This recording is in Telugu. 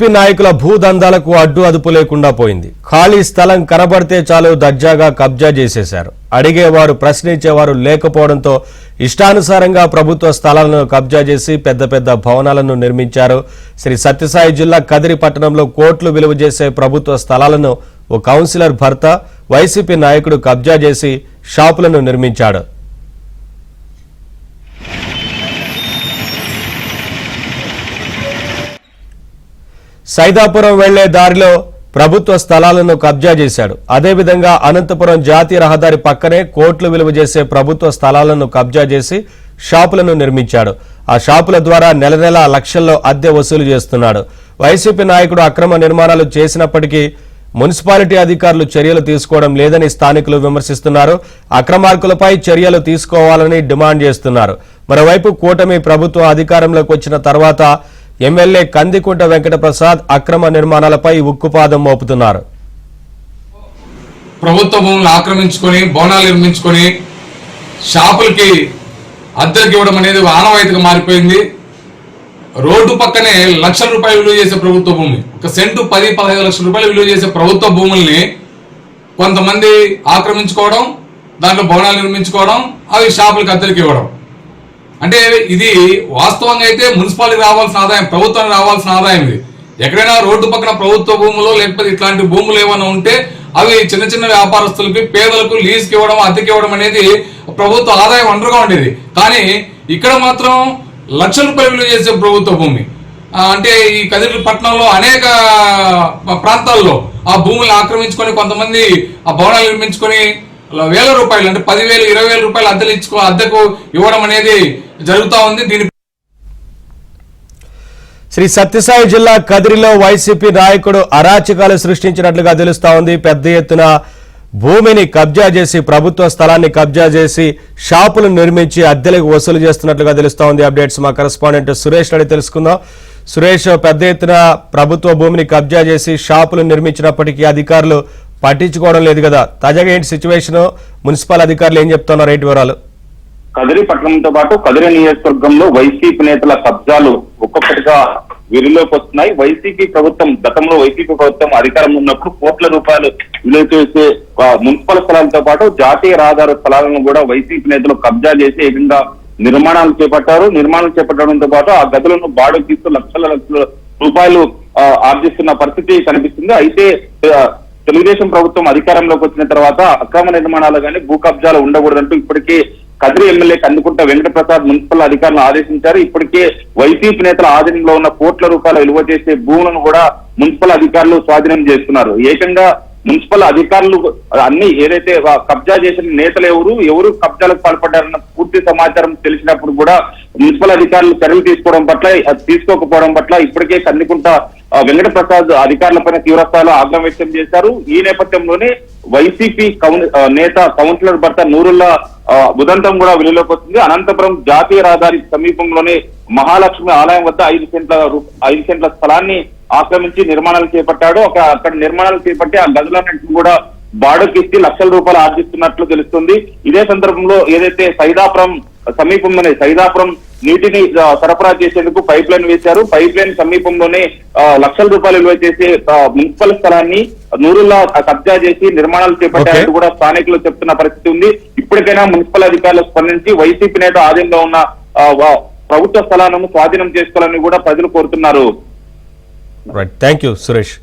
వైసీపీ నాయకుల భూదందాలకు అడ్డు అదుపు లేకుండా పోయింది. ఖాళీ స్థలం కనబడితే చాలు దర్జాగా కబ్జా చేసేశారు. అడిగేవారు ప్రశ్నించేవారు లేకపోవడంతో ఇష్టానుసారంగా ప్రభుత్వ స్థలాలను కబ్జా చేసి పెద్ద పెద్ద భవనాలను నిర్మించారు. శ్రీ సత్యసాయి జిల్లా కదిరి పట్టణంలో కోట్లు విలువ చేసే ప్రభుత్వ స్థలాలను ఓ కౌన్సిలర్ భర్త వైసీపీ నాయకుడు కబ్జా చేసి షాపులను నిర్మించాడు. సైదాపురం వెళ్లే దారిలో ప్రభుత్వ స్థలాలను కబ్జా చేశాడు. అదేవిధంగా అనంతపురం జాతీయ రహదారి పక్కనే కోట్లు విలువ చేసే ప్రభుత్వ స్థలాలను కబ్జా చేసి షాపులను నిర్మించాడు. ఆ షాపుల ద్వారా నెల నెల లక్షల్లో అద్దె వసూలు చేస్తున్నాడు. వైసీపీ నాయకుడు అక్రమ నిర్మాణాలు చేసినప్పటికీ మున్సిపాలిటీ అధికారులు చర్యలు తీసుకోవడం లేదని స్థానికులు విమర్శిస్తున్నారు. అక్రమార్కులపై చర్యలు తీసుకోవాలని డిమాండ్ చేస్తున్నారు. మరోవైపు కూటమి ప్రభుత్వం అధికారంలోకి వచ్చిన తర్వాత ఎమ్మెల్యే కందికుంట వెంకటప్రసాద్ అక్రమ నిర్మాణాలపై ఉక్కుపాదం మోపుతున్నారు. ప్రభుత్వ భూములు ఆక్రమించుకొని భవనాలు నిర్మించుకొని షాపులకి అద్దెలకు ఇవ్వడం అనేది ఆనవాయితీగా మారిపోయింది. రోడ్డు పక్కనే లక్షల రూపాయలు విలువ చేసే ప్రభుత్వ భూమి, ఒక సెంటు 10-15 లక్షల రూపాయలు విలువ చేసే ప్రభుత్వ భూముల్ని కొంతమంది ఆక్రమించుకోవడం, దాంట్లో భవనాలు నిర్మించుకోవడం, అవి షాపులకి అద్దెలకు ఇవ్వడం. అంటే ఇది వాస్తవంగా అయితే మున్సిపాలిటీ రావాల్సిన ఆదాయం, ప్రభుత్వానికి రావాల్సిన ఆదాయం. ఇది ఎక్కడైనా రోడ్డు పక్కన ప్రభుత్వ భూములు లేకపోతే ఇట్లాంటి భూములు ఏమైనా ఉంటే అవి చిన్న చిన్న వ్యాపారస్తులకి, పేదలకు లీజుకి ఇవ్వడం, అద్దెకి ఇవ్వడం అనేది ప్రభుత్వ ఆదాయం వనరుగా ఉండేది. కానీ ఇక్కడ మాత్రం లక్షల రూపాయలు విలువ చేసే ప్రభుత్వ భూమి, అంటే ఈ కదిరి పట్టణంలో అనేక ప్రాంతాల్లో ఆ భూములను ఆక్రమించుకొని కొంతమంది ఆ భవనాలు నిర్మించుకొని వేల రూపాయలు, అంటే 10,000, 20,000 రూపాయలు అద్దెకు ఇవ్వడం అనేది జరుగుతూ ఉంది. దీని శ్రీ సత్యసాయి జిల్లా కదిరిలో వైసీపీ నాయకుడు అరాచకాలు సృష్టించినట్లుగా తెలుస్తా ఉంది. పెద్ద ఎత్తున భూమిని కబ్జా చేసి, ప్రభుత్వ స్థలాన్ని కబ్జా చేసి షాపులు నిర్మించి అద్దెలకు వసూలు చేస్తున్నట్లుగా తెలుస్తా ఉంది. అప్డేట్స్ మా కరెస్పాండెంట్ సురేష్ అడిగి తెలుసుకుందాం. సురేష్, పెద్ద ఎత్తున ప్రభుత్వ భూమిని కబ్జా చేసి షాపులు నిర్మించినప్పటికీ అధికారులు పట్టించుకోవడం లేదు కదా, తాజాగా ఏంటి సిచ్యువేషన్? మున్సిపల్ అధికారులు ఏం చెప్తున్నారు, రేటు వివరాలు? కదిరి పట్టణంతో పాటు కదిరి నియోజకవర్గంలో వైసీపీ నేతల కబ్జాలు ఒక్కొక్కటిగా వెలుగులోకి వస్తున్నాయి. వైసీపీ ప్రభుత్వం, గతంలో వైసీపీ ప్రభుత్వం అధికారంలో ఉన్నప్పుడు కోట్ల రూపాయలు విలువ చేసే మున్సిపల్ స్థలాలతో పాటు జాతీయ రహదారి స్థలాలను కూడా వైసీపీ నేతలు కబ్జా చేసి ఏకంగా నిర్మాణాలు చేపట్టారు. నిర్మాణాలు చేపట్టడంతో పాటు ఆ గదులను బాడుగు తీస్తూ లక్షల రూపాయలు ఆర్జిస్తున్న పరిస్థితి కనిపిస్తుంది. అయితే తెలుగుదేశం ప్రభుత్వం అధికారంలోకి వచ్చిన తర్వాత అక్రమ నిర్మాణాలు కానీ భూ కబ్జాలు ఉండకూడదంటూ ఇప్పటికే కదిరి ఎమ్మెల్యే కందికుంట వెంకటప్రసాద్ మున్సిపల్ అధికారులను ఆదేశించారు. ఇప్పటికే వైసీపీ నేతల ఆధీనంలో ఉన్న కోట్ల రూపాయల విలువ చేసే భూములను కూడా మున్సిపల్ అధికారులు స్వాధీనం చేస్తున్నారు. ఏకంగా మున్సిపల్ అధికారులు అన్ని ఏదైతే కబ్జా చేసిన నేతలు ఎవరు కబ్జాలకు పాల్పడ్డారన్న పూర్తి సమాచారం తెలిసినప్పుడు కూడా మున్సిపల్ అధికారులు చర్యలు తీసుకోకపోవడం పట్ల ఇప్పటికే కందికుంట వెంకటప్రసాద్ అధికారులపైన తీవ్రస్థాయిలో ఆగ్రహం వ్యక్తం చేశారు. ఈ నేపథ్యంలోనే వైసీపీ నేత కౌన్సిలర్ భర్త నూరుల్లా ఉదంతం కూడా వెలుగులోకి వస్తుంది. అనంతపురం జాతీయ రహదారి సమీపంలోనే మహాలక్ష్మి ఆలయం వద్ద 5 సెంట్ల స్థలాన్ని ఆక్రమించి నిర్మాణాలు చేపట్టాడు. అక్కడ నిర్మాణాలు చేపట్టి ఆ గదులన్నింటినీ కూడా బాడుగిచ్చి లక్షల రూపాయలు ఆర్జిస్తున్నట్లు తెలుస్తుంది. ఇదే సందర్భంలో ఏదైతే సైదాపురం సమీపంలోనే సైదాపురం నీటిని సరఫరా చేసేందుకు పైప్ లైన్ వేశారు. పైప్ లైన్ సమీపంలోనే లక్షల రూపాయలు విలువ చేసే మున్సిపల్ స్థలాన్ని నూరుల్లా కబ్జా చేసి నిర్మాణాలు చేపట్టారంటూ కూడా స్థానికులు చెప్తున్న పరిస్థితి ఉంది. ఇప్పటికైనా మున్సిపల్ అధికారులు స్పందించి వైసీపీ నేత ఆధీనంలో ఉన్న ప్రభుత్వ స్థలాలను స్వాధీనం చేసుకోవాలని కూడా ప్రజలు కోరుతున్నారు. Thank you Suresh.